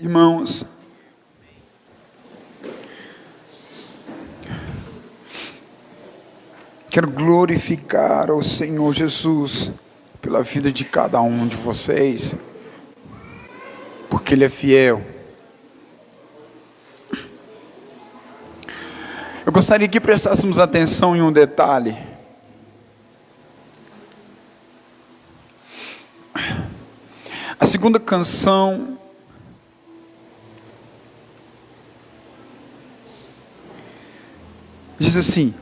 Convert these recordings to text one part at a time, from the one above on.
Irmãos, quero glorificar ao Senhor Jesus pela vida de cada um de vocês, porque Ele é fiel. Eu gostaria que prestássemos atenção em um detalhe. A segunda canção diz assim: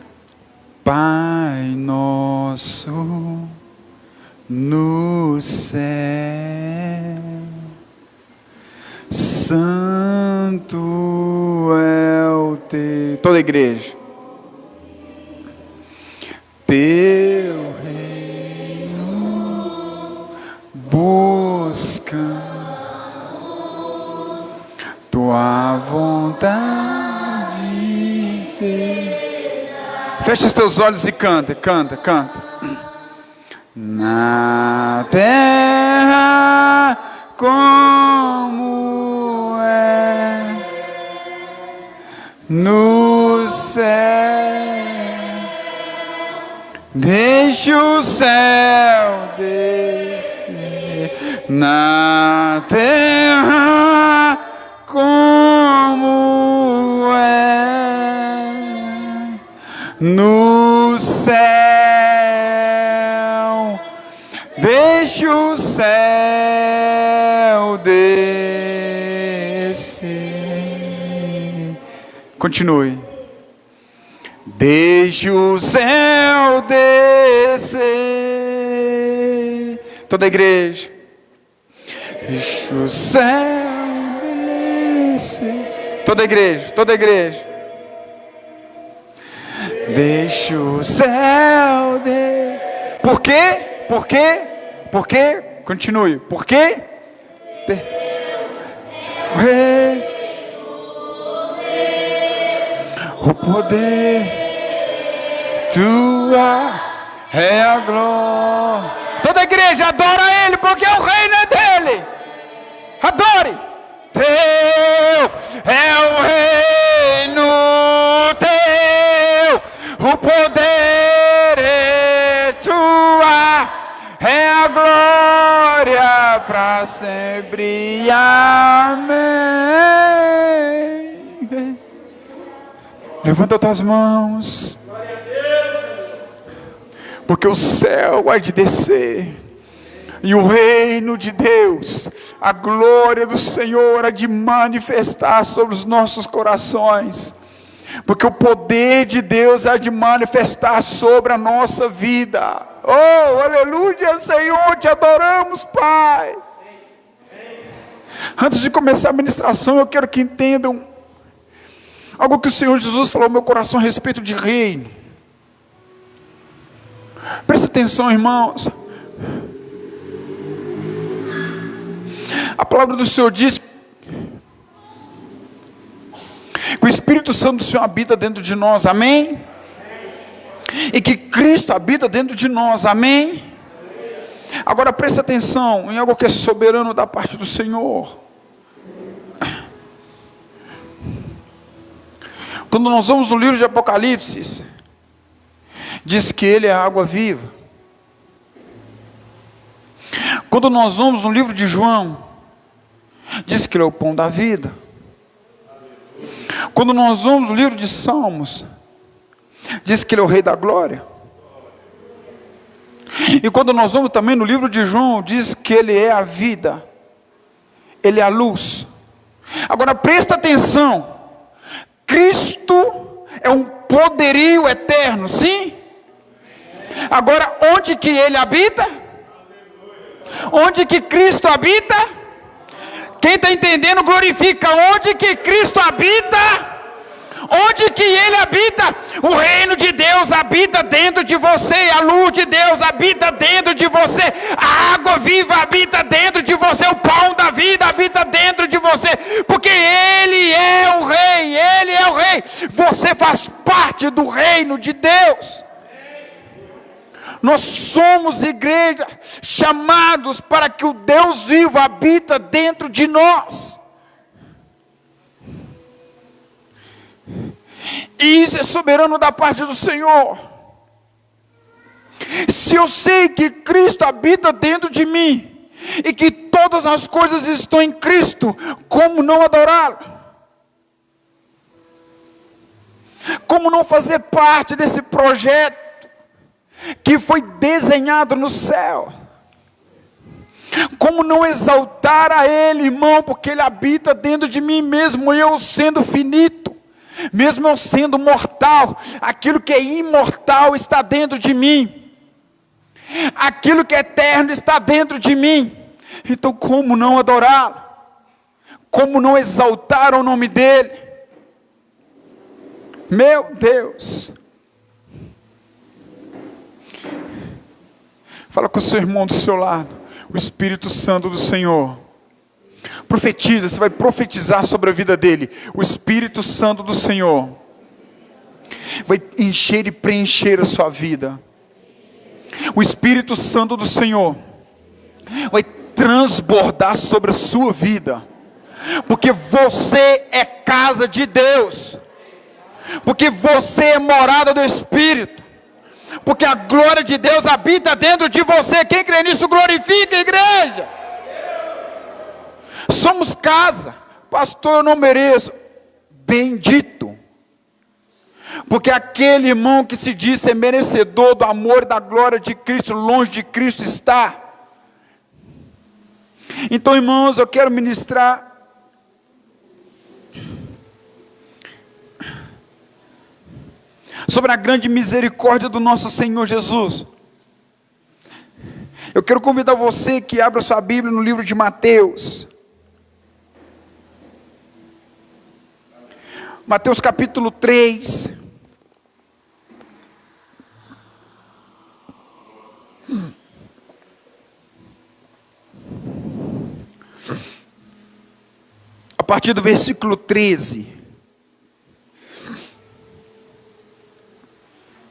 Pai nosso no céu, santo é o teu. Toda a igreja. Teu reino busca tua vontade ser. Fecha os teus olhos e canta, canta, canta. Na terra como é no céu, deixa o céu descer. Na terra como é no céu, deixa o céu descer. Continue. Deixa o céu descer. Toda a igreja. Deixa o céu descer. Toda a igreja, toda a igreja. Deixa o céu descer. Por quê? Por quê? Por quê? Continue. Por quê? O rei, o poder, tua é a glória. Toda a igreja adora Ele, porque o reino é dele. Adore. Teu é o reino, teu o poder é tua, é a glória para sempre. Amém. Levanta tuas mãos, porque o céu há de descer, e o reino de Deus, a glória do Senhor há de manifestar sobre os nossos corações, porque o poder de Deus há de manifestar sobre a nossa vida. Oh, aleluia, Senhor, te adoramos, Pai. Antes de começar a ministração, eu quero que entendam algo que o Senhor Jesus falou no meu coração a respeito de reino. Presta atenção, irmãos. A palavra do Senhor diz que o Espírito Santo do Senhor habita dentro de nós, amém? E que Cristo habita dentro de nós, amém? Agora presta atenção em algo que é soberano da parte do Senhor. Quando nós vamos no livro de Apocalipse, diz que Ele é a água viva. Quando nós vamos no livro de João, diz que Ele é o pão da vida. Quando nós vamos no livro de Salmos, diz que Ele é o Rei da glória. E quando nós vamos também no livro de João, diz que Ele é a vida, Ele é a luz. Agora presta atenção, Cristo é um poderio eterno, sim? Agora onde que Ele habita? Onde que Cristo habita? Quem está entendendo, glorifica. Onde que Cristo habita? Onde que Ele habita? O reino de Deus habita dentro de você, a luz de Deus habita dentro de você, a água viva habita dentro de você, o pão da vida habita dentro de você, porque Ele é o Rei, Ele é o Rei. Você faz parte do reino de Deus. Nós somos igreja, chamados para que o Deus vivo habita dentro de nós. E isso é soberano da parte do Senhor. Se eu sei que Cristo habita dentro de mim, e que todas as coisas estão em Cristo, como não adorá-lo? Como não fazer parte desse projeto que foi desenhado no céu? Como não exaltar a Ele, irmão, porque Ele habita dentro de mim, mesmo eu sendo finito, mesmo eu sendo mortal, aquilo que é imortal está dentro de mim, aquilo que é eterno está dentro de mim. Então como não adorá-lo? Como não exaltar o nome dEle? Meu Deus! Fala com o seu irmão do seu lado. O Espírito Santo do Senhor profetiza, você vai profetizar sobre a vida dele. O Espírito Santo do Senhor vai encher e preencher a sua vida. O Espírito Santo do Senhor vai transbordar sobre a sua vida, porque você é casa de Deus, porque você é morada do Espírito, porque a glória de Deus habita dentro de você. Quem crê nisso glorifica a igreja. Somos casa. Pastor, eu não mereço. Bendito, porque aquele irmão que se diz ser merecedor do amor e da glória de Cristo, longe de Cristo está. Então, irmãos, eu quero ministrar sobre a grande misericórdia do nosso Senhor Jesus. Eu quero convidar você que abra sua Bíblia no livro de Mateus. Mateus capítulo 3. A partir do versículo 13.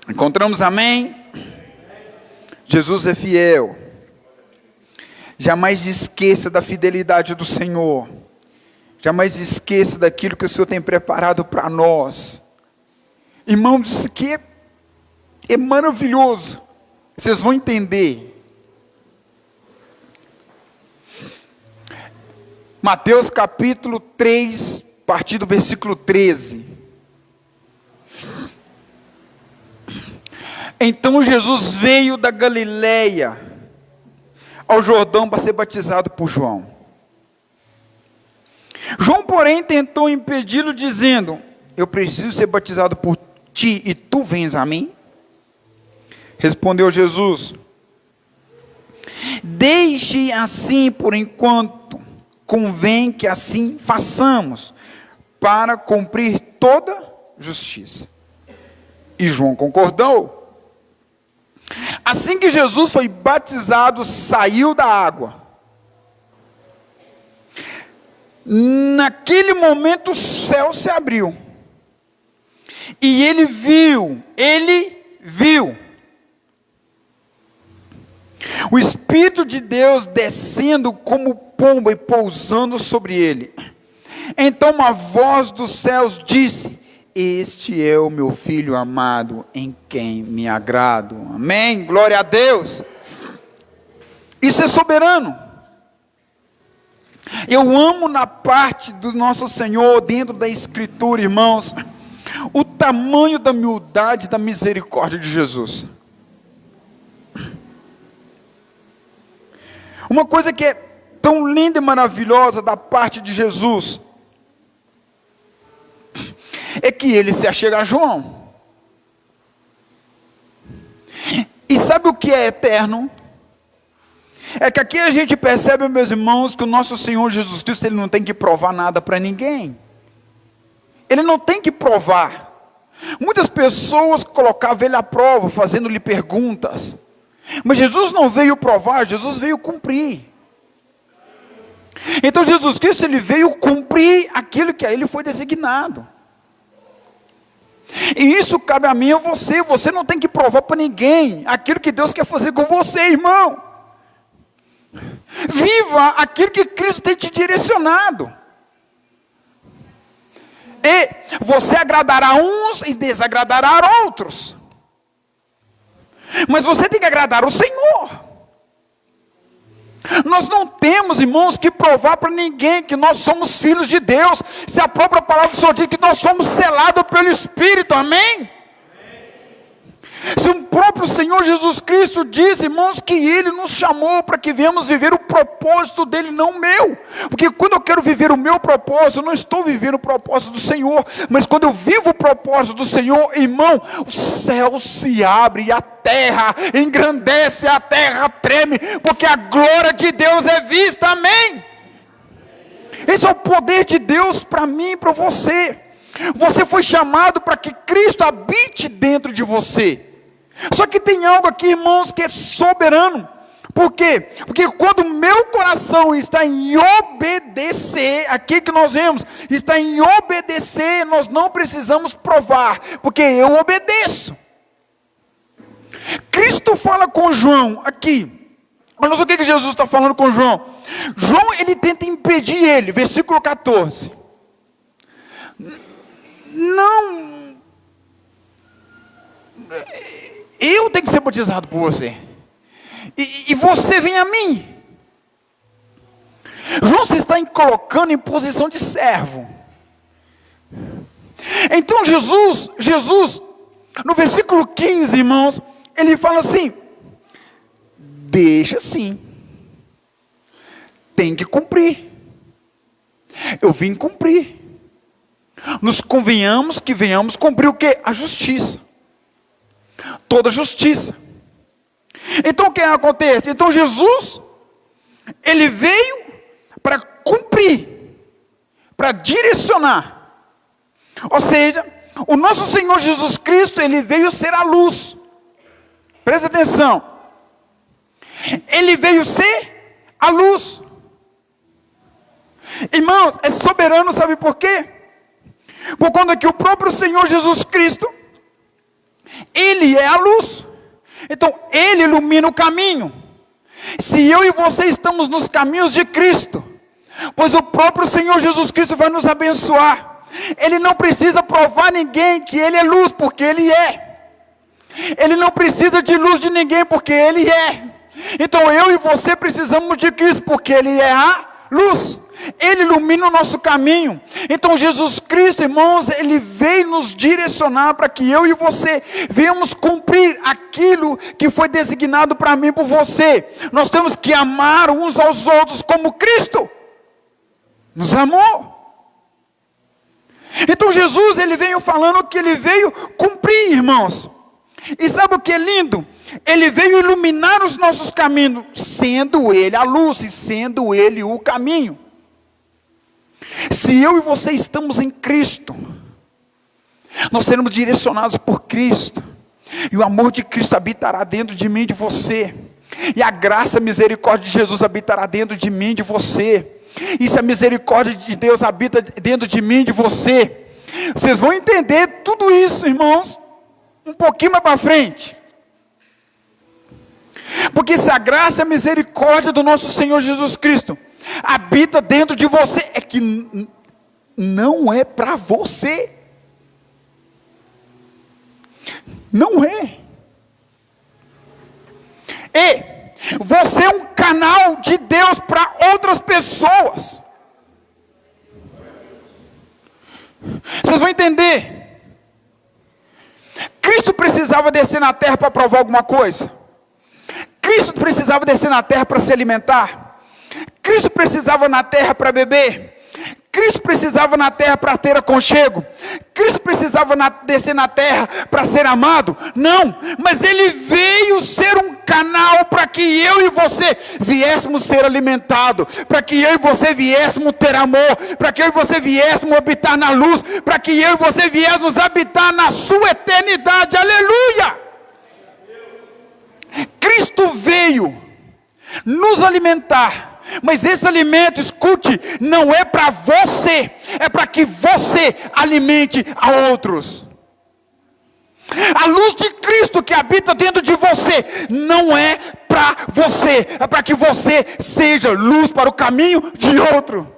Encontramos amém? Jesus é fiel. Jamais esqueça da fidelidade do Senhor. Jamais esqueça daquilo que o Senhor tem preparado para nós. Irmãos, isso aqui é maravilhoso. Vocês vão entender. Mateus capítulo 3, a partir do versículo 13. Então Jesus veio da Galileia ao Jordão para ser batizado por João. João, porém, tentou impedi-lo, dizendo: eu preciso ser batizado por ti, e tu vens a mim? Respondeu Jesus: deixe assim por enquanto, convém que assim façamos, para cumprir toda justiça. E João concordou. Assim que Jesus foi batizado, saiu da água. Naquele momento o céu se abriu. E ele viu o Espírito de Deus descendo como pomba e pousando sobre ele. Então uma voz dos céus disse: este é o meu filho amado, em quem me agrado. Amém? Glória a Deus. Isso é soberano. Eu amo na parte do nosso Senhor, dentro da Escritura, irmãos, o tamanho da humildade e da misericórdia de Jesus. Uma coisa que é tão linda e maravilhosa da parte de Jesus é que ele se achega a João. E sabe o que é eterno? É que aqui a gente percebe, meus irmãos, que o nosso Senhor Jesus Cristo, ele não tem que provar nada para ninguém. Ele não tem que provar. Muitas pessoas colocavam ele à prova, fazendo-lhe perguntas. Mas Jesus não veio provar, Jesus veio cumprir. Então Jesus Cristo, ele veio cumprir aquilo que a ele foi designado. E isso cabe a mim e a você. Você não tem que provar para ninguém aquilo que Deus quer fazer com você, irmão. Viva aquilo que Cristo tem te direcionado. E você agradará uns e desagradará outros. Mas você tem que agradar o Senhor. Nós não temos, irmãos, que provar para ninguém que nós somos filhos de Deus. Se a própria palavra do Senhor diz que nós somos selados pelo Espírito, amém? Se o próprio Senhor Jesus Cristo diz, irmãos, que Ele nos chamou para que venhamos viver o propósito dEle, não o meu. Porque quando eu quero viver o meu propósito, eu não estou vivendo o propósito do Senhor. Mas quando eu vivo o propósito do Senhor, irmão, o céu se abre e a terra engrandece, a terra treme, porque a glória de Deus é vista, amém? Esse é o poder de Deus para mim e para você. Você foi chamado para que Cristo habite dentro de você. Só que tem algo aqui, irmãos, que é soberano. Por quê? Porque quando o meu coração está em obedecer, aqui que nós vemos, está em obedecer, nós não precisamos provar, porque eu obedeço. Cristo fala com João aqui. Olha só o que Jesus está falando com João. João, ele tenta impedir ele, versículo 14. Não, eu tenho que ser batizado por você, e você vem a mim. João se está colocando em posição de servo. Então Jesus, no versículo 15, irmãos, ele fala assim: deixa assim, tem que cumprir, eu vim cumprir. Nos convenhamos que venhamos cumprir o quê? A justiça. Toda justiça. Então o que acontece? Então Jesus, ele veio para cumprir, para direcionar. Ou seja, o nosso Senhor Jesus Cristo, ele veio ser a luz. Presta atenção. Ele veio ser a luz. Irmãos, é soberano, sabe por quê? Por conta que o próprio Senhor Jesus Cristo, Ele é a luz. Então, Ele ilumina o caminho. Se eu e você estamos nos caminhos de Cristo, pois o próprio Senhor Jesus Cristo vai nos abençoar. Ele não precisa provar a ninguém que Ele é luz, porque Ele é. Ele não precisa de luz de ninguém, porque Ele é. Então, eu e você precisamos de Cristo, porque Ele é a luz. Ele ilumina o nosso caminho. Então Jesus Cristo, irmãos, Ele veio nos direcionar para que eu e você venhamos cumprir aquilo que foi designado para mim e por você. Nós temos que amar uns aos outros como Cristo nos amou. Então Jesus, Ele veio falando que Ele veio cumprir, irmãos. E sabe o que é lindo? Ele veio iluminar os nossos caminhos, sendo Ele a luz e sendo Ele o caminho. Se eu e você estamos em Cristo, nós seremos direcionados por Cristo, e o amor de Cristo habitará dentro de mim e de você, e a graça e a misericórdia de Jesus habitará dentro de mim e de você, e se a misericórdia de Deus habita dentro de mim e de você, vocês vão entender tudo isso, irmãos, um pouquinho mais para frente. Porque se a graça e a misericórdia do nosso Senhor Jesus Cristo habita dentro de você, é que não é para você. Não é. E você é um canal de Deus para outras pessoas. Vocês vão entender. Cristo precisava descer na terra para provar alguma coisa. Cristo precisava descer na terra para se alimentar. Cristo precisava na terra para beber. Cristo precisava na terra para ter aconchego. Cristo precisava descer na terra para ser amado. Não, mas Ele veio ser um canal para que eu e você viéssemos ser alimentados, para que eu e você viéssemos ter amor, para que eu e você viéssemos habitar na luz, para que eu e você viéssemos habitar na sua eternidade. Aleluia! Cristo veio nos alimentar. Mas esse alimento, escute, não é para você, é para que você alimente a outros. A luz de Cristo que habita dentro de você, não é para você, é para que você seja luz para o caminho de outro.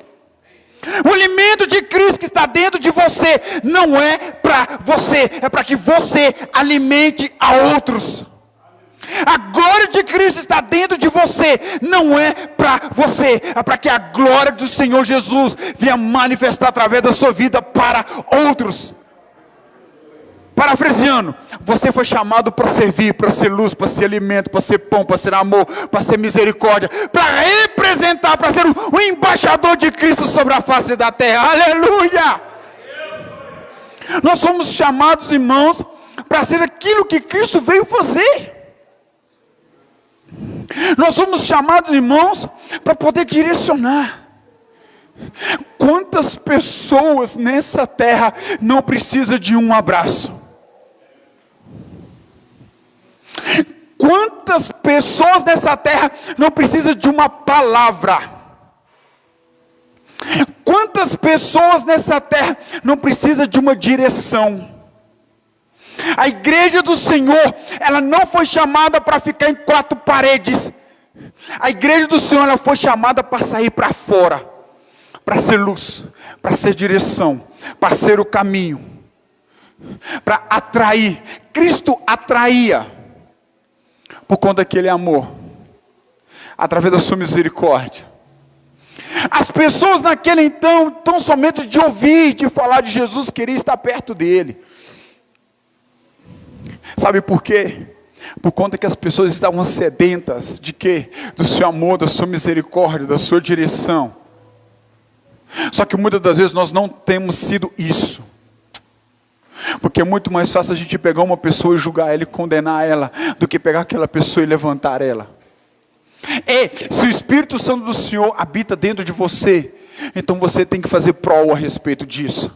O alimento de Cristo que está dentro de você não é para você, é para que você alimente a outros. A glória de Cristo está dentro de você, não é para você, é para que a glória do Senhor Jesus venha manifestar através da sua vida para outros. Parafraseando, você foi chamado para servir, para ser luz, para ser alimento, para ser pão, para ser amor, para ser misericórdia, para representar, para ser o embaixador de Cristo sobre a face da terra. Aleluia! Nós somos chamados, irmãos, para ser aquilo que Cristo veio fazer. Nós somos chamados, irmãos, para poder direcionar. Quantas pessoas nessa terra não precisam de um abraço? Quantas pessoas nessa terra não precisam de uma palavra? Quantas pessoas nessa terra não precisam de uma direção? A igreja do Senhor, ela não foi chamada para ficar em quatro paredes. A igreja do Senhor, ela foi chamada para sair para fora, para ser luz, para ser direção, para ser o caminho, para atrair. Cristo atraía por conta daquele amor, através da sua misericórdia. As pessoas naquele então, tão somente de ouvir, de falar de Jesus, queriam estar perto dele. Sabe por quê? Por conta que as pessoas estavam sedentas de quê? Do seu amor, da sua misericórdia, da sua direção. Só que muitas das vezes nós não temos sido isso. Porque é muito mais fácil a gente pegar uma pessoa e julgar ela e condenar ela, do que pegar aquela pessoa e levantar ela. E se o Espírito Santo do Senhor habita dentro de você, então você tem que fazer prol a respeito disso.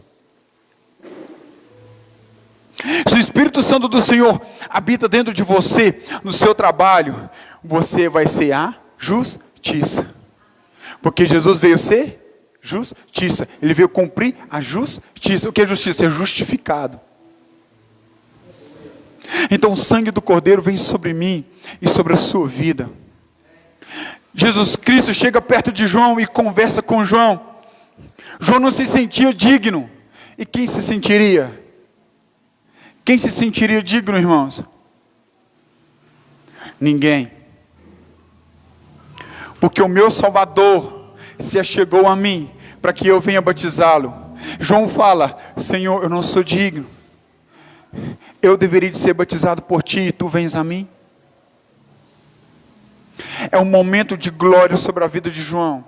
Se o Espírito Santo do Senhor habita dentro de você, no seu trabalho, você vai ser a justiça. Porque Jesus veio ser justiça. Ele veio cumprir a justiça. O que é justiça? É justificado. Então o sangue do Cordeiro vem sobre mim e sobre a sua vida. Jesus Cristo chega perto de João e conversa com João. João não se sentia digno. E quem se sentiria? Quem se sentiria digno, irmãos? Ninguém. Porque o meu Salvador se achegou a mim, para que eu venha batizá-lo. João fala: Senhor, eu não sou digno. Eu deveria ser batizado por ti e tu vens a mim. É um momento de glória sobre a vida de João.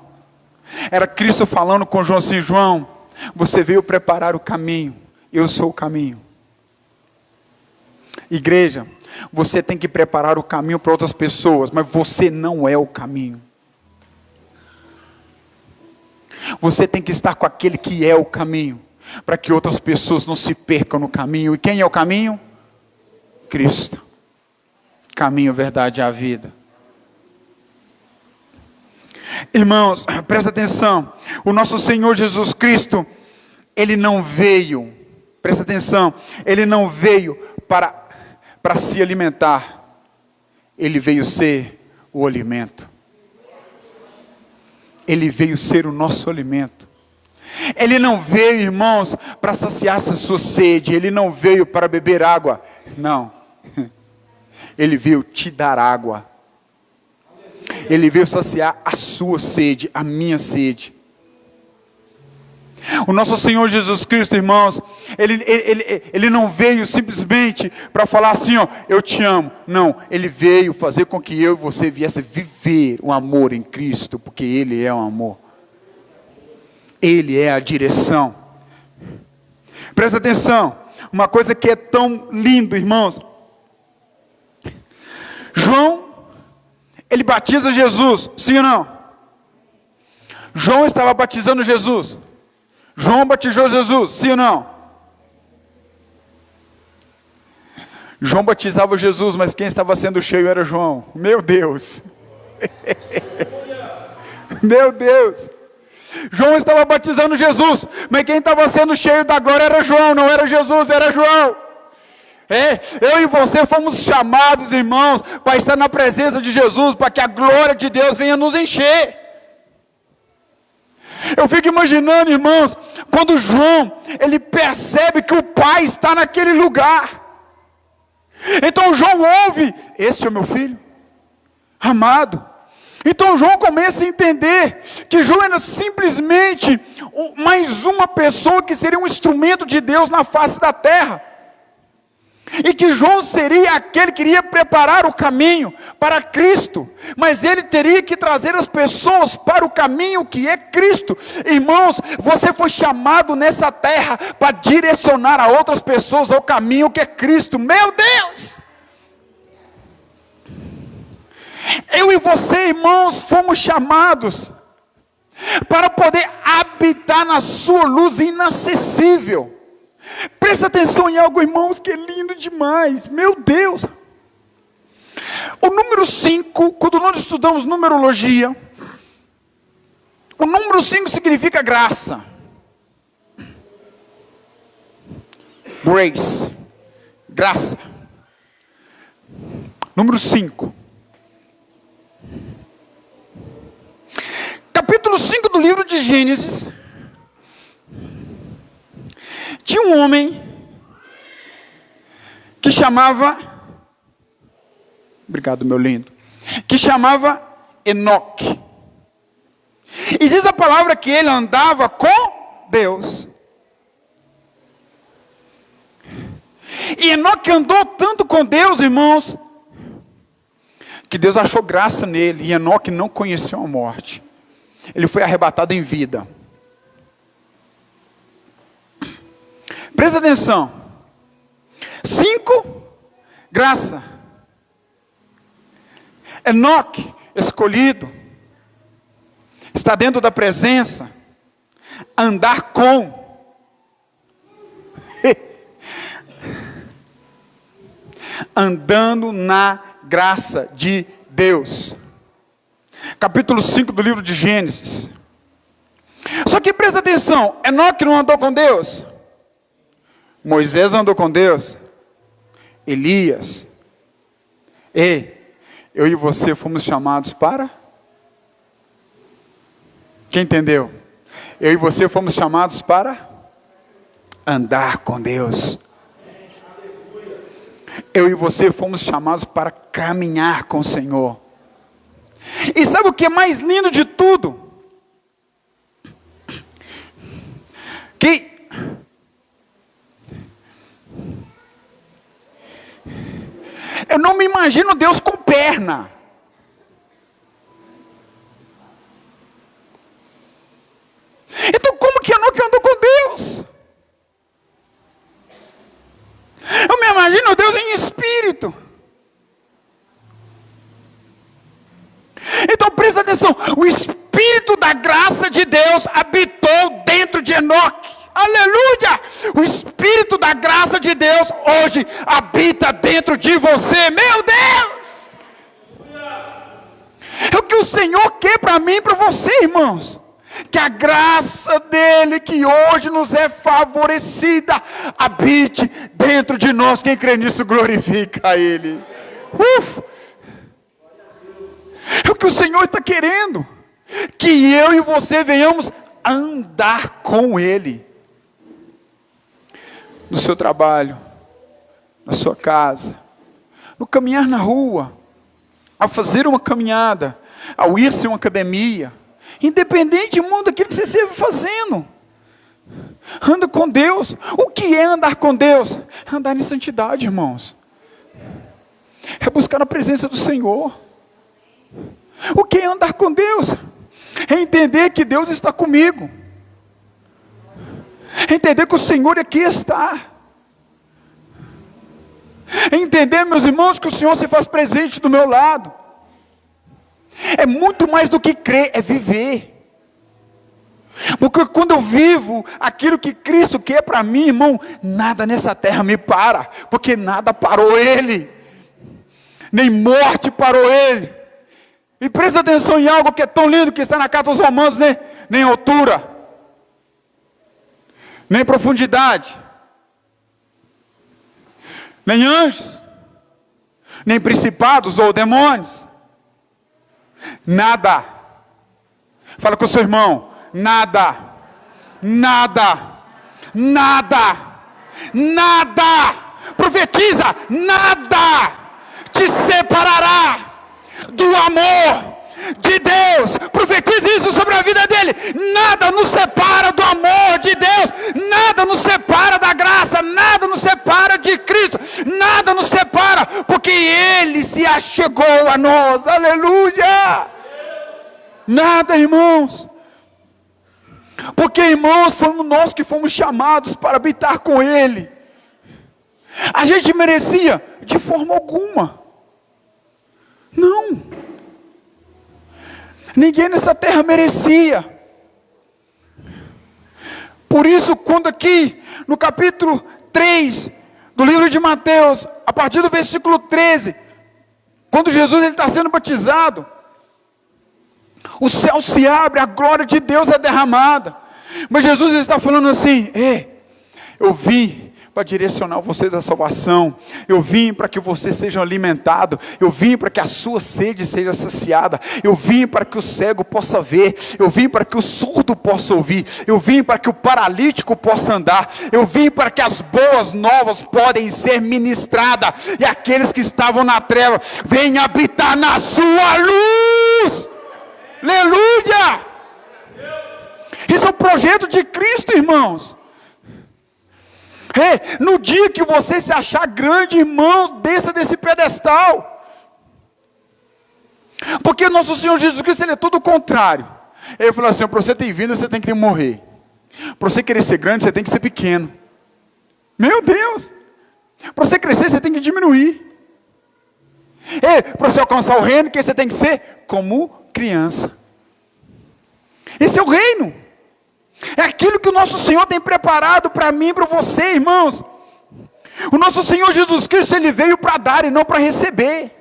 Era Cristo falando com João assim: João, você veio preparar o caminho, eu sou o caminho. Igreja, você tem que preparar o caminho para outras pessoas, mas você não é o caminho. Você tem que estar com aquele que é o caminho, para que outras pessoas não se percam no caminho. E quem é o caminho? Cristo. Caminho, verdade e a vida. Irmãos, presta atenção. O nosso Senhor Jesus Cristo, Ele não veio, presta atenção, Ele não veio para se alimentar. Ele veio ser o alimento. Ele veio ser o nosso alimento. Ele não veio, irmãos, para saciar a sua sede. Ele não veio para beber água. Não. Ele veio te dar água. Ele veio saciar a sua sede, a minha sede. O nosso Senhor Jesus Cristo, irmãos, Ele não veio simplesmente para falar assim, ó, eu te amo. Não, Ele veio fazer com que eu e você viesse viver o amor em Cristo, porque Ele é o amor. Ele é a direção. Presta atenção, uma coisa que é tão lindo, irmãos. João, ele batiza Jesus, sim ou não? João estava batizando Jesus. João batizou Jesus, sim ou não? João batizava Jesus, mas quem estava sendo cheio era João. Meu Deus. Meu Deus. João estava batizando Jesus, mas quem estava sendo cheio da glória era João, não era Jesus, era João. Eu e você fomos chamados, irmãos, para estar na presença de Jesus, para que a glória de Deus venha nos encher. Eu fico imaginando, irmãos, quando João, ele percebe que o Pai está naquele lugar. Então João ouve, este é o meu filho, amado. Então João começa a entender que João era simplesmente mais uma pessoa que seria um instrumento de Deus na face da terra. E que João seria aquele que iria preparar o caminho para Cristo. Mas ele teria que trazer as pessoas para o caminho que é Cristo. Irmãos, você foi chamado nessa terra para direcionar a outras pessoas ao caminho que é Cristo. Meu Deus! Eu e você, irmãos, fomos chamados para poder habitar na sua luz inacessível. Presta atenção em algo, irmãos, que é lindo demais. Meu Deus! O número 5, quando nós estudamos numerologia, o número 5 significa graça. Grace. Graça. Número 5. Capítulo 5 do livro de Gênesis. Tinha um homem que chamava, obrigado meu lindo, que chamava Enoque. E diz a palavra que ele andava com Deus. E Enoque andou tanto com Deus, irmãos, que Deus achou graça nele. E Enoque não conheceu a morte. Ele foi arrebatado em vida. Presta atenção. 5, graça. Enoque, escolhido, está dentro da presença, andar com. Andando na graça de Deus. Capítulo 5 do livro de Gênesis. Só que presta atenção, Enoque não andou com Deus. Moisés andou com Deus. Elias. Eu e você fomos chamados para? Quem entendeu? Eu e você fomos chamados para andar com Deus. Eu e você fomos chamados para caminhar com o Senhor. E sabe o que é mais lindo de tudo? Que eu não me imagino Deus com perna. Então como que Enoque andou com Deus? Eu me imagino Deus em espírito. Então presta atenção, o Espírito da graça de Deus habitou dentro de Enoque. Aleluia! O Espírito da graça de Deus hoje habita dentro de você. Meu Deus! É o que o Senhor quer para mim e para você, irmãos. Que a graça dele, que hoje nos é favorecida, habite dentro de nós. Quem crê nisso, glorifica a Ele. É o que o Senhor está querendo. Que eu e você venhamos andar com Ele. No seu trabalho, na sua casa, no caminhar na rua, ao fazer uma caminhada, ao ir a uma academia, independente daquilo que você esteja fazendo, anda com Deus. O que é andar com Deus? É andar em santidade, irmãos. É buscar a presença do Senhor. O que é andar com Deus? É entender que Deus está comigo. É entender que o Senhor aqui está. É entender, meus irmãos, que o Senhor se faz presente do meu lado. É muito mais do que crer, é viver. Porque quando eu vivo aquilo que Cristo quer para mim, irmão, nada nessa terra me para. Porque nada parou Ele. Nem morte parou Ele. E presta atenção em algo que é tão lindo, que está na carta aos Romanos, né? Nem altura, nem profundidade, nem anjos, nem principados ou demônios. Nada. Fala com o seu irmão. nada, nada, nada, nada, profetiza, nada te separará do amor de Deus. Profetiza isso sobre a vida dele. Nada nos separa do amor de Deus, nada nos separa da graça, nada nos separa de Cristo, nada nos separa, porque Ele se achegou a nós. Aleluia! Nada, irmãos, porque, irmãos, fomos nós que fomos chamados para habitar com Ele. A gente merecia de forma alguma, não. Ninguém nessa terra merecia. Por isso, quando aqui no capítulo 3 do livro de Mateus, a partir do versículo 13, quando Jesus está sendo batizado, o céu se abre, a glória de Deus é derramada. Mas Jesus está falando assim: eu vim para direcionar vocês à salvação, eu vim para que vocês sejam alimentados, eu vim para que a sua sede seja saciada, eu vim para que o cego possa ver, eu vim para que o surdo possa ouvir, eu vim para que o paralítico possa andar, eu vim para que as boas novas podem ser ministradas, e aqueles que estavam na treva, venham habitar na sua luz. Aleluia! Isso é um projeto de Cristo, irmãos. No dia que você se achar grande, irmão, desça desse pedestal. Porque o nosso Senhor Jesus Cristo, Ele é todo o contrário. Ele falou assim: para você ter vida, você tem que morrer. Para você querer ser grande, você tem que ser pequeno. Meu Deus! Para você crescer, você tem que diminuir. Para você alcançar o reino, que você tem que ser como criança. Esse é o reino. É aquilo que o nosso Senhor tem preparado para mim e para você, irmãos. O nosso Senhor Jesus Cristo, Ele veio para dar e não para receber.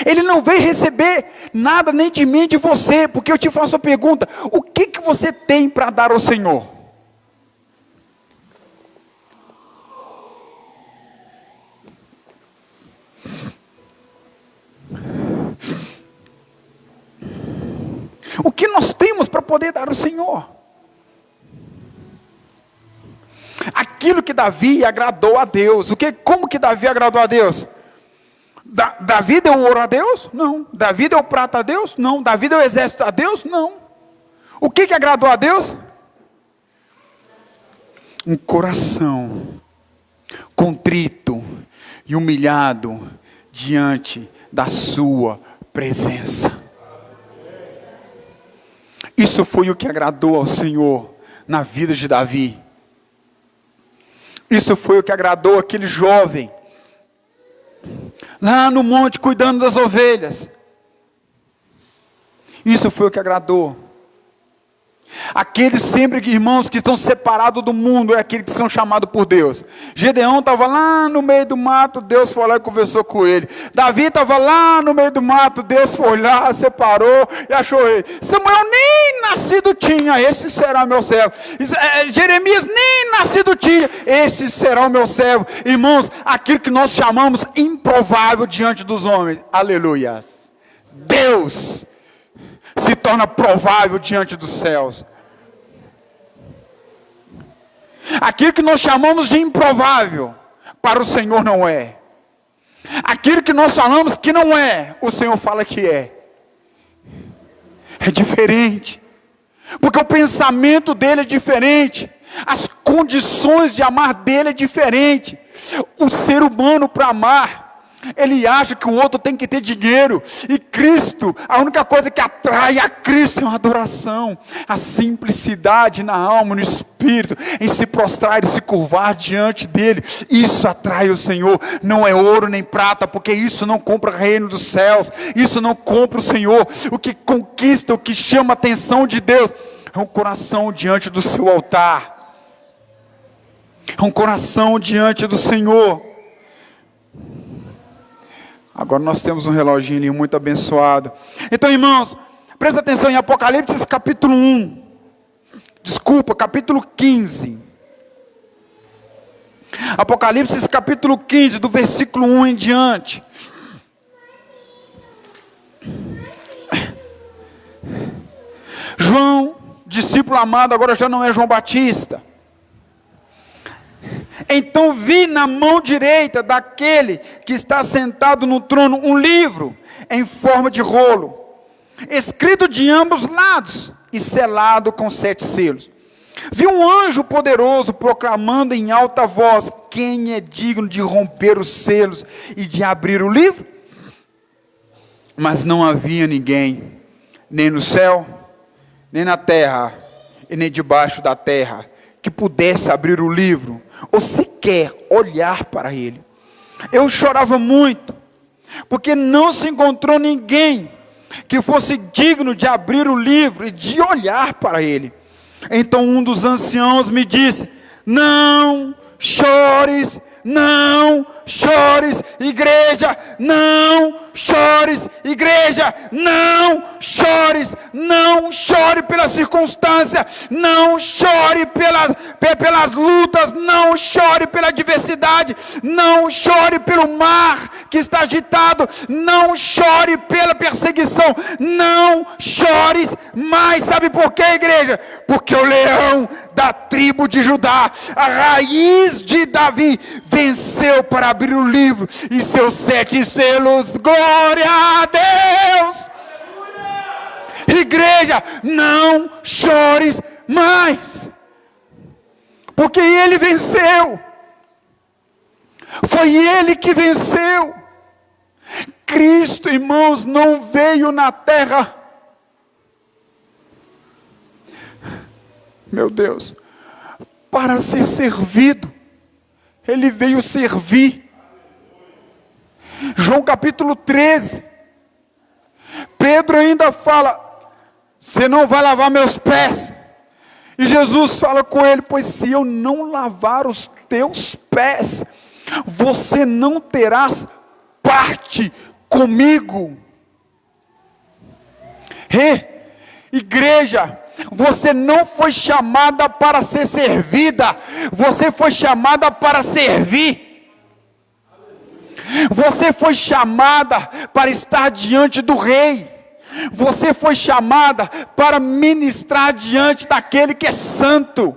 Ele não veio receber nada nem de mim, de você. Porque eu te faço a pergunta: o que você tem para dar ao Senhor? O que nós temos para poder dar ao Senhor? Aquilo que Davi agradou a Deus. Como que Davi agradou a Deus? Davi deu ouro a Deus? Não. Davi deu prata a Deus? Não. Davi deu exército a Deus? Não. O que agradou a Deus? Um coração contrito e humilhado diante da sua presença. Isso foi o que agradou ao Senhor na vida de Davi. Isso foi o que agradou aquele jovem lá no monte cuidando das ovelhas. Isso foi o que agradou. Aqueles sempre, irmãos, que estão separados do mundo, é aqueles que são chamados por Deus. Gedeão estava lá no meio do mato, Deus foi lá e conversou com ele. Davi estava lá no meio do mato, Deus foi lá, separou e achou ele. Samuel nem nascido tinha, esse será meu servo. Jeremias nem nascido tinha, esse será o meu servo. Irmãos, aquilo que nós chamamos improvável diante dos homens, aleluia, Deus se torna provável diante dos céus. Aquilo que nós chamamos de improvável, para o Senhor não é. Aquilo que nós falamos que não é, o Senhor fala que é. É diferente. Porque o pensamento dele é diferente. As condições de amar dele é diferente. O ser humano, para amar, ele acha que o outro tem que ter dinheiro. E Cristo, a única coisa que atrai a Cristo é uma adoração. A simplicidade na alma, no espírito, em se prostrar e se curvar diante dele. Isso atrai o Senhor. Não é ouro nem prata, porque isso não compra o reino dos céus. Isso não compra o Senhor. O que conquista, o que chama a atenção de Deus é um coração diante do seu altar. É um coração diante do Senhor. Agora nós temos um reloginho ali muito abençoado. Então, irmãos, presta atenção em Apocalipse capítulo 1. Desculpa, capítulo 15. Apocalipse capítulo 15, do versículo 1 em diante. João discípulo amado agora já não é João Batista. Então vi na mão direita daquele que está sentado no trono um livro em forma de rolo, escrito de ambos lados e selado com 7 selos. Vi um anjo poderoso proclamando em alta voz: quem é digno de romper os selos e de abrir o livro? Mas não havia ninguém, nem no céu, nem na terra, e nem debaixo da terra, que pudesse abrir o livro, ou sequer olhar para ele. Eu chorava muito, porque não se encontrou ninguém que fosse digno de abrir o livro e de olhar para ele. Então um dos anciãos me disse: não chores, não chores, igreja, não chores, igreja, não chores, não chore pela circunstância, não chore pelas lutas, não chore pela adversidade, não chore pelo mar que está agitado, não chore pela perseguição, não chores mais. Sabe por quê, igreja? Porque o leão da tribo de Judá, a raiz de Davi, venceu para abrir o livro e seus 7 selos. Glória a Deus! Aleluia! Igreja, não chores mais, porque ele venceu. Foi ele que venceu. Cristo, irmãos, não veio na terra, meu Deus, para ser servido. Ele veio servir. João capítulo 13. Pedro ainda fala: você não vai lavar meus pés. E Jesus fala com ele: pois se eu não lavar os teus pés, você não terás parte comigo. Igreja, você não foi chamada para ser servida, você foi chamada para servir. Você foi chamada para estar diante do Rei. Você foi chamada para ministrar diante daquele que é santo.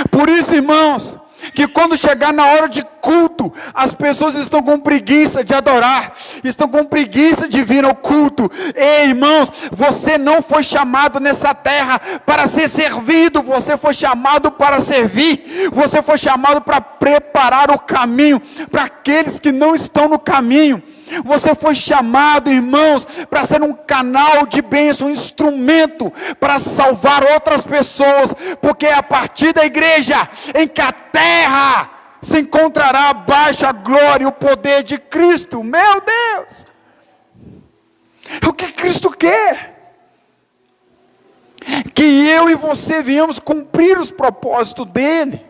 Por isso, irmãos, que quando chegar na hora de culto, as pessoas estão com preguiça de adorar, estão com preguiça de vir ao culto. Ei, irmãos, você não foi chamado nessa terra para ser servido, você foi chamado para servir, você foi chamado para preparar o caminho para aqueles que não estão no caminho. Você foi chamado, irmãos, para ser um canal de bênção, um instrumento para salvar outras pessoas, porque é a partir da igreja em que a terra se encontrará abaixo a glória e o poder de Cristo. Meu Deus! O que Cristo quer? Que eu e você venhamos cumprir os propósitos dele.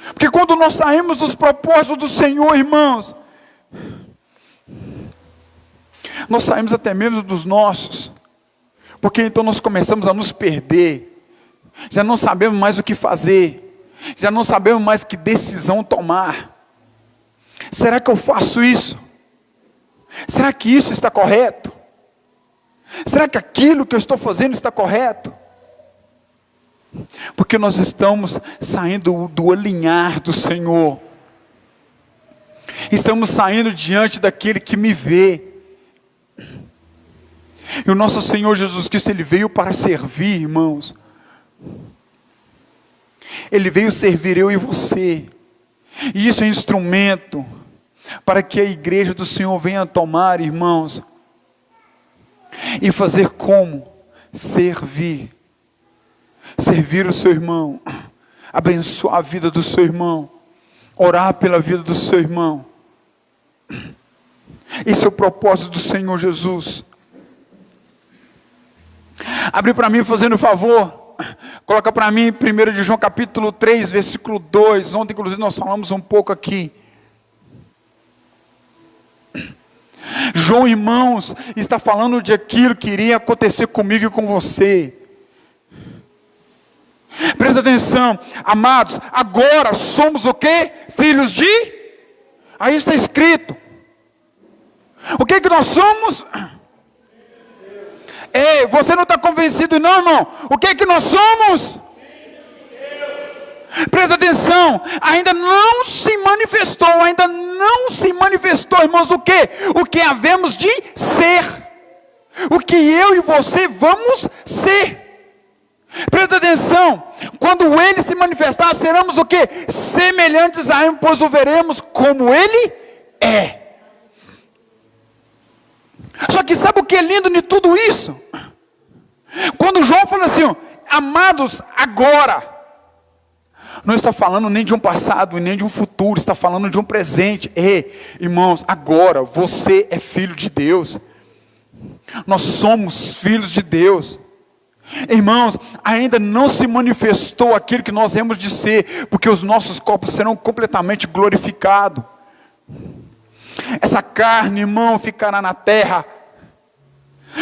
Porque quando nós saímos dos propósitos do Senhor, irmãos, nós saímos até mesmo dos nossos, porque então nós começamos a nos perder, já não sabemos mais o que fazer, já não sabemos mais que decisão tomar. Será que eu faço isso? Será que isso está correto? Será que aquilo que eu estou fazendo está correto? Porque nós estamos saindo do alinhar do Senhor, estamos saindo diante daquele que me vê. E o nosso Senhor Jesus Cristo, Ele veio para servir, irmãos. Ele veio servir eu e você. E isso é instrumento para que a igreja do Senhor venha tomar, irmãos, e fazer como? Servir. Servir o seu irmão, abençoar a vida do seu irmão, orar pela vida do seu irmão. Esse é o propósito do Senhor Jesus. Abre para mim, fazendo favor. Coloca para mim 1 de João capítulo 3, versículo 2. Ontem inclusive nós falamos um pouco aqui. João, irmãos, está falando de aquilo que iria acontecer comigo e com você. Presta atenção, amados. Agora somos o quê? Filhos de... Aí está escrito. O que nós somos? Ei, você não está convencido não, irmão? O que é que nós somos? Presta atenção, ainda não se manifestou, irmãos, o que? O que havemos de ser, o que eu e você vamos ser. Presta atenção, quando Ele se manifestar, seremos o que? Semelhantes a Ele, pois o veremos como Ele é. Só que sabe o que é lindo de tudo isso? Quando João fala assim, amados, agora, não está falando nem de um passado e nem de um futuro, está falando de um presente. Ei, irmãos, agora você é filho de Deus. Nós somos filhos de Deus. Irmãos, ainda não se manifestou aquilo que nós hemos de ser, porque os nossos corpos serão completamente glorificados. Essa carne, irmão, ficará na terra.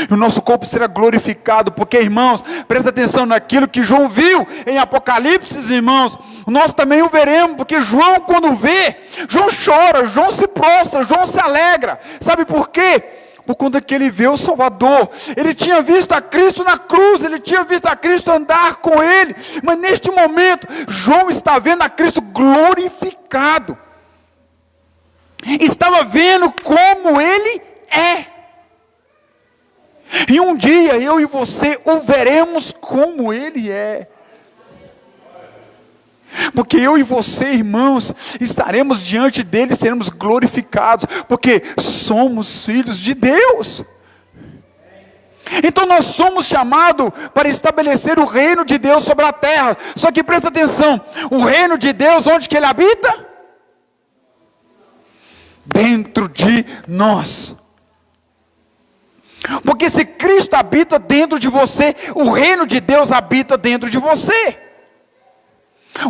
E o nosso corpo será glorificado, porque, irmãos, presta atenção naquilo que João viu em Apocalipse, irmãos, nós também o veremos, porque João, quando vê, João chora, João se prostra, João se alegra. Sabe por quê? Por conta que ele vê o Salvador. Ele tinha visto a Cristo na cruz, ele tinha visto a Cristo andar com ele, mas neste momento, João está vendo a Cristo glorificado. Estava vendo como ele é. E um dia eu e você o veremos como Ele é. Porque eu e você, irmãos, estaremos diante dEle, seremos glorificados, porque somos filhos de Deus. Então nós somos chamados para estabelecer o reino de Deus sobre a terra. Só que presta atenção, o reino de Deus, onde que Ele habita? Dentro de nós. Porque se Cristo habita dentro de você, o reino de Deus habita dentro de você.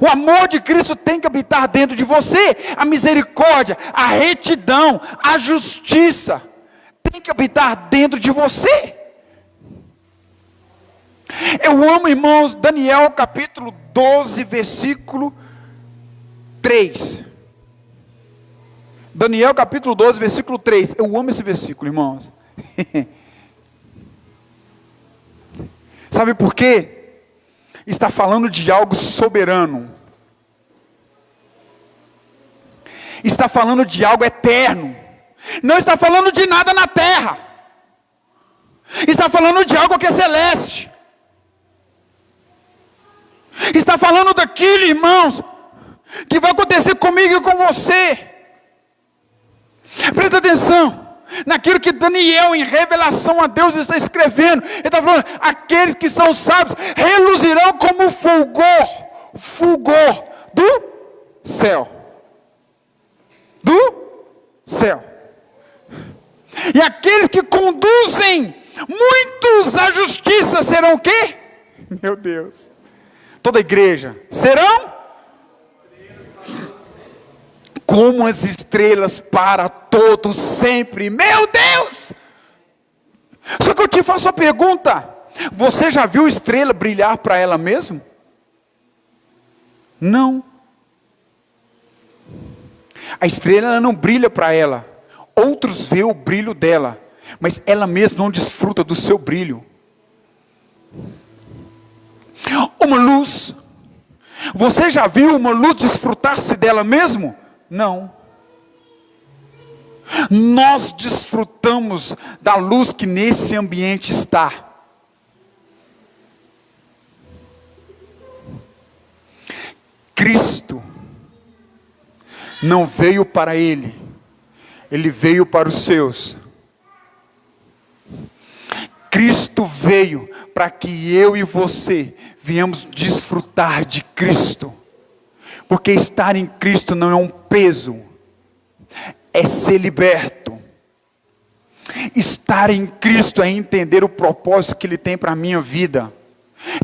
O amor de Cristo tem que habitar dentro de você. A misericórdia, a retidão, a justiça tem que habitar dentro de você. Eu amo, irmãos, Daniel capítulo 12, versículo 3. Daniel capítulo 12, versículo 3. Eu amo esse versículo, irmãos. Sabe por quê? Está falando de algo soberano. Está falando de algo eterno. Não está falando de nada na terra. Está falando de algo que é celeste. Está falando daquilo, irmãos, que vai acontecer comigo e com você. Presta atenção naquilo que Daniel, em revelação a Deus, está escrevendo. Ele está falando, aqueles que são sábios reluzirão como o fulgor do céu. Do céu. E aqueles que conduzem muitos à justiça serão o quê? Meu Deus. Toda a igreja serão como as estrelas para todos sempre. Meu Deus! Só que eu te faço a pergunta: você já viu estrela brilhar para ela mesma? Não. A estrela ela não brilha para ela. Outros vê o brilho dela, mas ela mesma não desfruta do seu brilho. Uma luz. Você já viu uma luz desfrutar-se dela mesmo? Não. Nós desfrutamos da luz que nesse ambiente está. Cristo não veio para Ele, Ele veio para os seus. Cristo veio para que eu e você viemos desfrutar de Cristo. Porque estar em Cristo não é um peso, é ser liberto. Estar em Cristo é entender o propósito que Ele tem para a minha vida.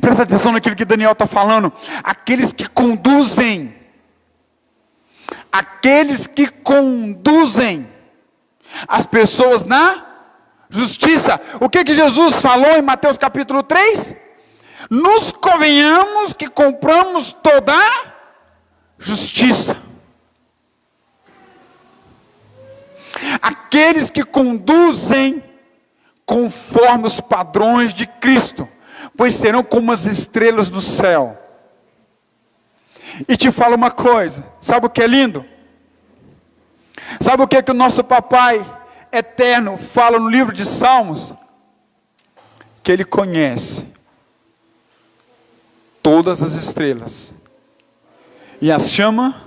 Presta atenção naquilo que Daniel está falando. Aqueles que conduzem as pessoas na justiça. O que Jesus falou em Mateus capítulo 3? Nos convenhamos que compramos toda a justiça. Aqueles que conduzem conforme os padrões de Cristo, pois serão como as estrelas do céu. E te falo uma coisa, sabe o que é lindo? Sabe o que é que o nosso papai eterno fala no livro de Salmos? Que ele conhece todas as estrelas, e as chama,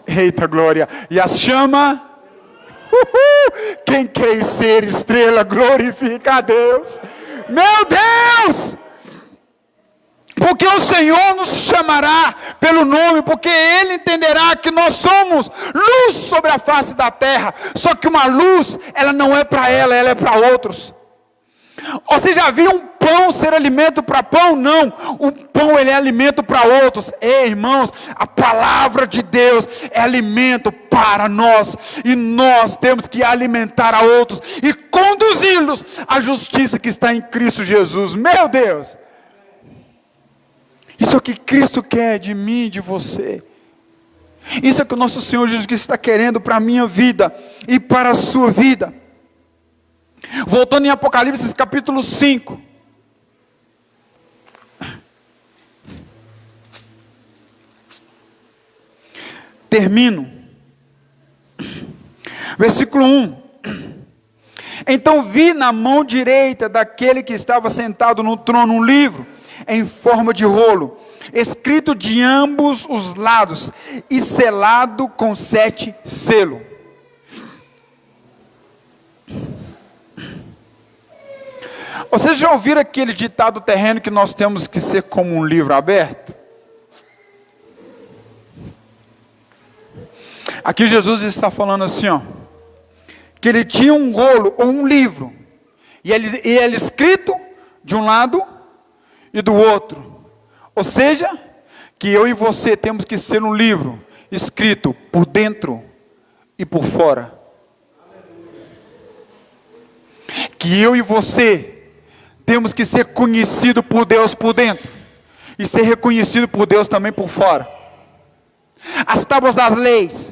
eita glória, e as chama, quem quer ser estrela, glorifica a Deus, meu Deus, porque o Senhor nos chamará pelo nome, porque Ele entenderá que nós somos luz sobre a face da terra, só que uma luz, ela não é para ela é para outros. Você já viu um pão ser alimento para pão? Não, o pão ele é alimento para outros. Ei, irmãos, a palavra de Deus é alimento para nós, e nós temos que alimentar a outros, e conduzi-los à justiça que está em Cristo Jesus. Meu Deus, isso é o que Cristo quer de mim e de você. Isso é o que o nosso Senhor Jesus Cristo está querendo para a minha vida e para a sua vida. Voltando em Apocalipse capítulo 5. Termino. Versículo 1. Então vi na mão direita daquele que estava sentado no trono um livro em forma de rolo, escrito de ambos os lados e selado com 7 selos. Vocês já ouviram aquele ditado terreno que nós temos que ser como um livro aberto? Aqui Jesus está falando assim, ó, que ele tinha um rolo ou um livro, e ele escrito de um lado e do outro. Ou seja, que eu e você temos que ser um livro escrito por dentro e por fora. Que eu e você temos que ser conhecido por Deus por dentro e ser reconhecido por Deus também por fora. As tábuas das leis,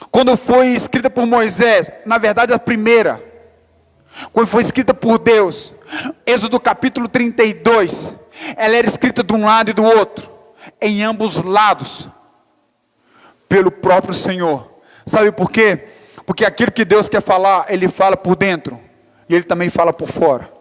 quando foi escrita por Moisés, na verdade a primeira, quando foi escrita por Deus, Êxodo capítulo 32, ela era escrita de um lado e do outro, em ambos lados, pelo próprio Senhor. Sabe por quê? Porque aquilo que Deus quer falar, Ele fala por dentro, e Ele também fala por fora.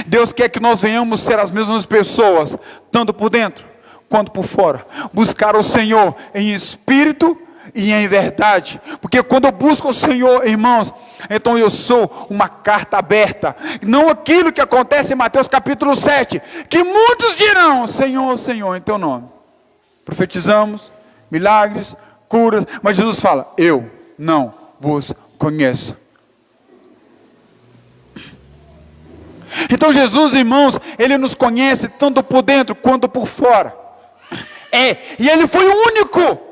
Deus quer que nós venhamos ser as mesmas pessoas, tanto por dentro quanto por fora. Buscar o Senhor em espírito e em verdade. Porque quando eu busco o Senhor, irmãos, então eu sou uma carta aberta. Não aquilo que acontece em Mateus capítulo 7, que muitos dirão, Senhor, Senhor, em teu nome. Profetizamos, milagres, curas, mas Jesus fala, eu não vos conheço. Então Jesus, irmãos, Ele nos conhece tanto por dentro quanto por fora. E Ele foi o único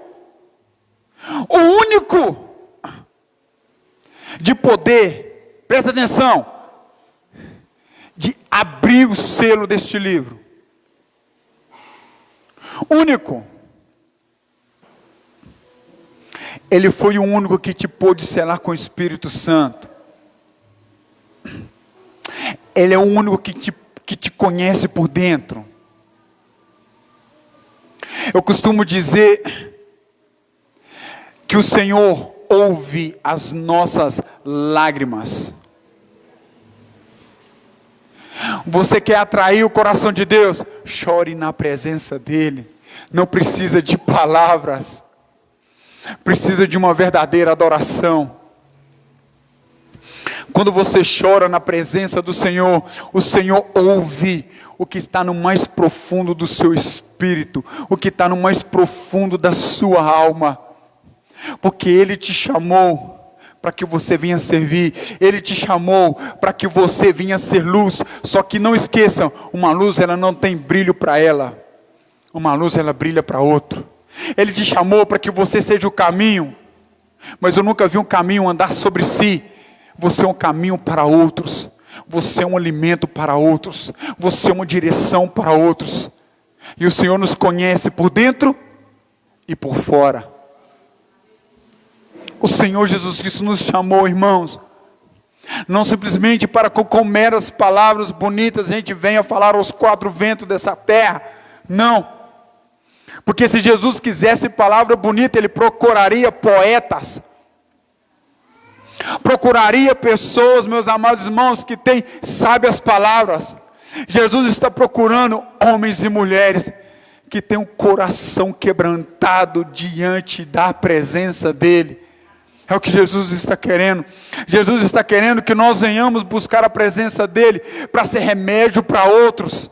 de poder, presta atenção, de abrir o selo deste livro. Único. Ele foi o único que te pôde selar com o Espírito Santo. Ele é o único que te conhece por dentro. Eu costumo dizer que o Senhor ouve as nossas lágrimas. Você quer atrair o coração de Deus? Chore na presença dEle. Não precisa de palavras. Precisa de uma verdadeira adoração. Quando você chora na presença do Senhor, o Senhor ouve o que está no mais profundo do seu espírito, o que está no mais profundo da sua alma, porque Ele te chamou para que você venha servir, Ele te chamou para que você venha ser luz. Só que não esqueçam, uma luz ela não tem brilho para ela, uma luz ela brilha para outro. Ele te chamou para que você seja o caminho, mas eu nunca vi um caminho andar sobre si. Você é um caminho para outros, você é um alimento para outros, você é uma direção para outros, e o Senhor nos conhece por dentro e por fora. O Senhor Jesus Cristo nos chamou, irmãos, não simplesmente para com meras palavras bonitas a gente venha falar aos quatro ventos dessa terra, não, porque se Jesus quisesse palavra bonita, Ele procuraria poetas, procuraria pessoas, meus amados irmãos, que têm sábias palavras. Jesus está procurando homens e mulheres que têm um coração quebrantado diante da presença dEle. É o que Jesus está querendo. Jesus está querendo que nós venhamos buscar a presença dEle para ser remédio para outros.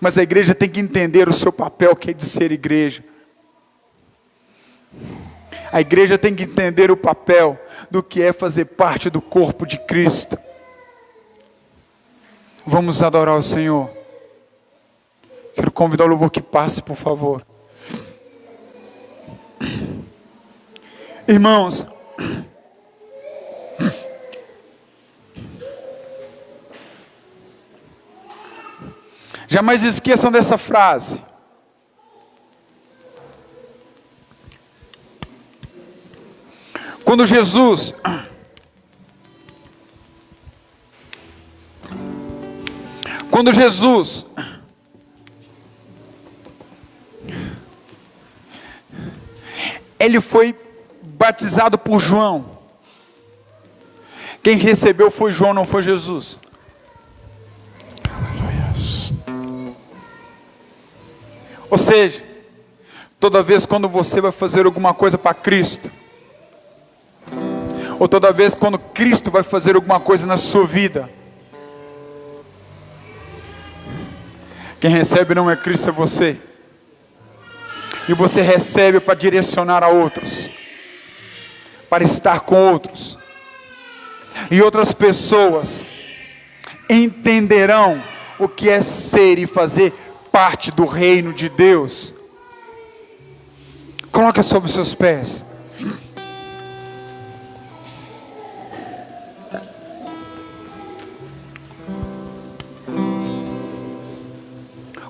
Mas a igreja tem que entender o seu papel, que é de ser igreja. A igreja tem que entender o papel do que é fazer parte do corpo de Cristo. Vamos adorar o Senhor. Quero convidar o louvor que passe, por favor. Irmãos, jamais esqueçam dessa frase. Quando Jesus ele foi batizado por João. Quem recebeu foi João, não foi Jesus. Ou seja, toda vez quando você vai fazer alguma coisa para Cristo, ou toda vez quando Cristo vai fazer alguma coisa na sua vida, quem recebe não é Cristo, é você. E você recebe para direcionar a outros, para estar com outros. E outras pessoas entenderão o que é ser e fazer parte do reino de Deus. Coloque sobre os seus pés.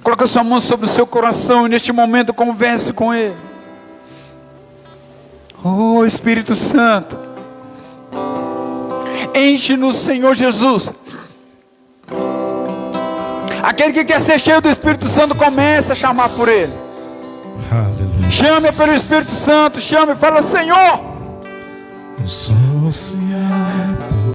Coloque a sua mão sobre o seu coração e neste momento converse com Ele. Oh Espírito Santo, enche-nos, Senhor Jesus. Aquele que quer ser cheio do Espírito Santo, comece a chamar por Ele. Aleluia. Chame pelo Espírito Santo, chame e fala: Senhor, Sou Senhor.